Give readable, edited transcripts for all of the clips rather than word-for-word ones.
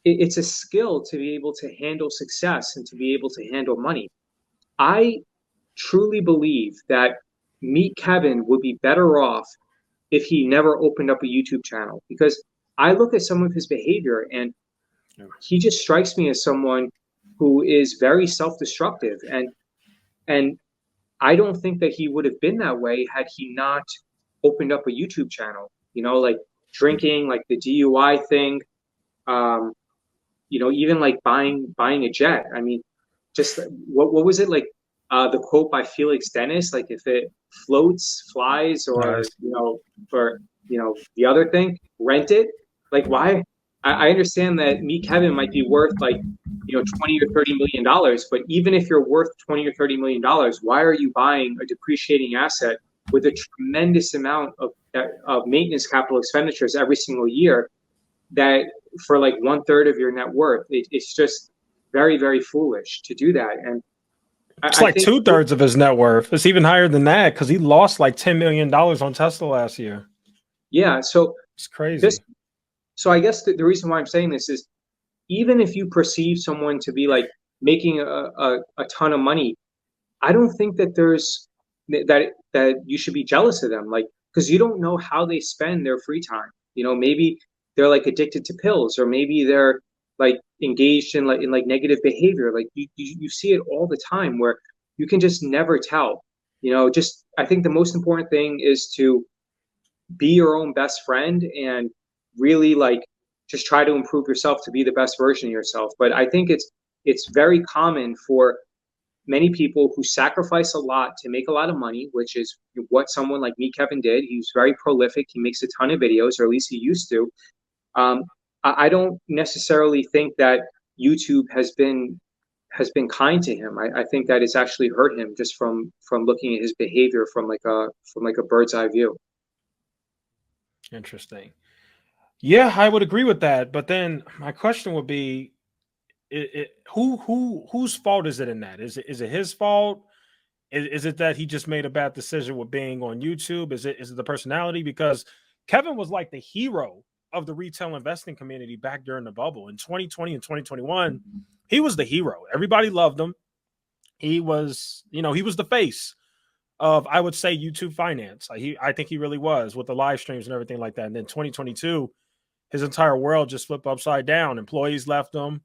it's a skill to be able to handle success and to be able to handle money. I truly believe that Meet Kevin would be better off if he never opened up a YouTube channel, because I look at some of his behavior and he just strikes me as someone who is very self-destructive, and I don't think that he would have been that way had he not opened up a YouTube channel. Like drinking, like the DUI thing, um, even like buying a jet. I mean, just what was it like? The quote by Felix Dennis, like if it floats, flies, or Nice. or the other thing, rent it. Like why? I understand that Meet Kevin might be worth like 20 or 30 million dollars, but even if you're worth 20 or 30 million dollars, why are you buying a depreciating asset with a tremendous amount of maintenance capital expenditures every single year, that for like one third of your net worth? It's just very, very foolish to do that. And It's I like think, 2/3 of his net worth. It's even higher than that because he lost like $10 million on Tesla last year. yeah. So It's this, crazy. so I guess the reason why I'm saying this is, even if you perceive someone to be like making a ton of money, I don't think that that you should be jealous of them, like, because you don't know how they spend their free time. Maybe they're like addicted to pills, or maybe they're like engaged in like negative behavior. Like you see it all the time, where you can just never tell. Just I think the most important thing is to be your own best friend and really like just try to improve yourself to be the best version of yourself. But I think it's very common for many people who sacrifice a lot to make a lot of money, which is what someone like me, Kevin, did. He was very prolific. He makes a ton of videos, or at least he used to. Um, I don't necessarily think that YouTube has been kind to him. I think that it's actually hurt him, just from looking at his behavior from like a bird's eye view. Interesting. Yeah, I would agree with that. But then my question would be, whose fault is it in that? Is it his fault? Is it that he just made a bad decision with being on YouTube? Is it the personality? Because Kevin was like the hero of the retail investing community back during the bubble in 2020 and 2021. He was the hero. Everybody loved him. He was the face of, I would say, YouTube finance. I think he really was, with the live streams and everything like that. And then 2022, his entire world just flipped upside down. Employees left him,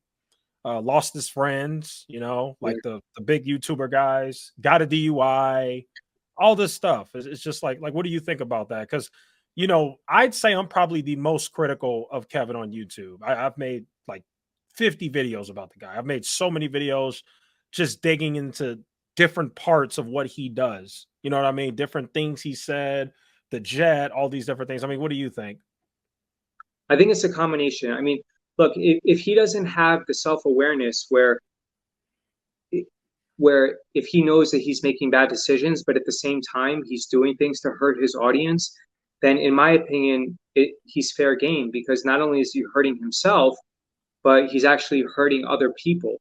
lost his friends, Yeah. like the big YouTuber guys, got a DUI, all this stuff. It's just like, what do you think about that? Because, I'd say I'm probably the most critical of Kevin on YouTube. I've made like 50 videos about the guy. I've made so many videos just digging into different parts of what he does. You know what I mean? Different things he said, the jet, all these different things. I mean, what do you think? I think it's a combination. I mean, look, if he doesn't have the self-awareness where if he knows that he's making bad decisions, but at the same time he's doing things to hurt his audience, then in my opinion, he's fair game, because not only is he hurting himself, but he's actually hurting other people.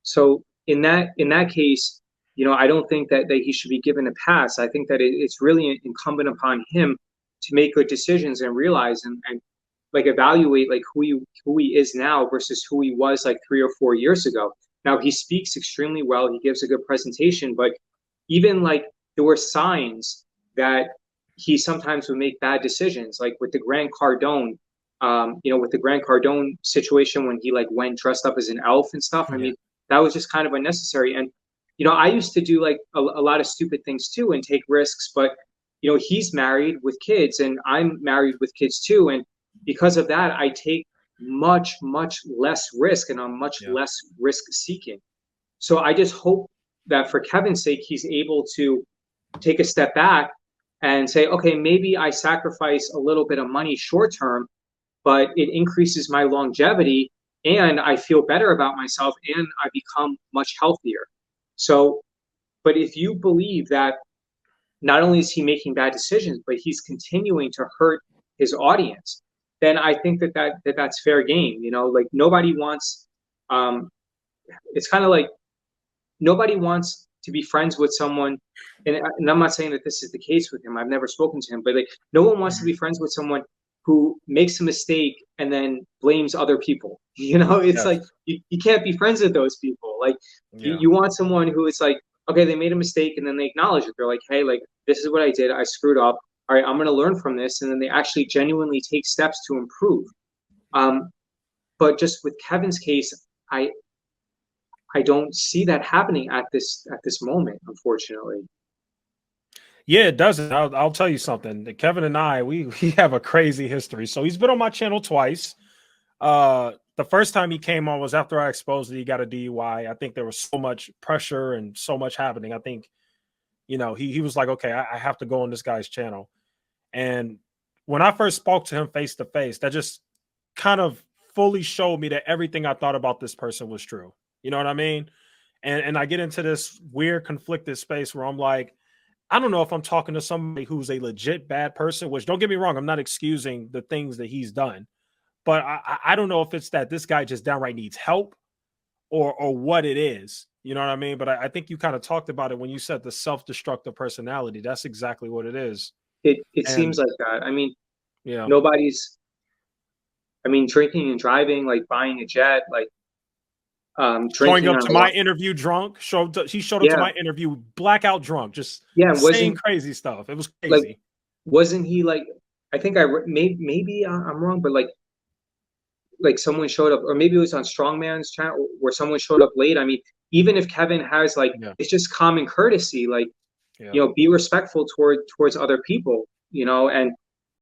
So in that case, I don't think that he should be given a pass. I think that it's really incumbent upon him to make good decisions and realize and like evaluate like who he is now versus who he was like 3 or 4 years ago. Now he speaks extremely well. He gives a good presentation, but even like there were signs that he sometimes would make bad decisions, like with the Grant Cardone, with the Grant Cardone situation when he like went dressed up as an elf and stuff. I Yeah. mean, that was just kind of unnecessary. And I used to do like a lot of stupid things too and take risks, but he's married with kids and I'm married with kids too, and because of that, I take much, much less risk and I'm much Yeah. less risk seeking. So I just hope that for Kevin's sake, he's able to take a step back and say, okay, maybe I sacrifice a little bit of money short term, but it increases my longevity and I feel better about myself and I become much healthier. So, but if you believe that not only is he making bad decisions, but he's continuing to hurt his audience, then I think that's fair game. Like nobody wants. Um, it's kind of like nobody wants to be friends with someone, and I'm not saying that this is the case with him. I've never spoken to him, but like no one wants to be Mhm. friends with someone who makes a mistake and then blames other people. You know, it's Yes. like you can't be friends with those people. Like Yeah. you want someone who is like, okay, they made a mistake and then they acknowledge it. They're like, hey, like this is what I did. I screwed up. All right, I'm going to learn from this, and then they actually genuinely take steps to improve. Um, but just with Kevin's case, I I don't see that happening at this moment, unfortunately. Yeah, it doesn't. I'll tell you something. Kevin and I, we have a crazy history. So he's been on my channel twice. The first time he came on was after I exposed that he got a DUI. I think there was so much pressure and so much happening. I think, he was like, okay, I have to go on this guy's channel. And when I first spoke to him face to face, that just kind of fully showed me that everything I thought about this person was true. You know what I mean? And I get into this weird conflicted space where I'm like, I don't know if I'm talking to somebody who's a legit bad person, which don't get me wrong, I'm not excusing the things that he's done, but I don't know if it's that this guy just downright needs help or what it is. You know what I mean? But I think you kind of talked about it when you said the self-destructive personality. That's exactly what it is. It seems And like that. I mean, yeah, nobody's. I mean, drinking and driving, like buying a jet, like showing drinking up on to a lot. my interview drunk, he showed up to Yeah, my interview blackout drunk, just yeah. And saying wasn't crazy stuff. It was like crazy. wasn't he like? I think maybe I'm wrong, but like someone showed up, or maybe it was on Strongman's channel where someone showed up late. I mean, even if Kevin has like, Yeah, it's just common courtesy, like yeah, be respectful towards other people, and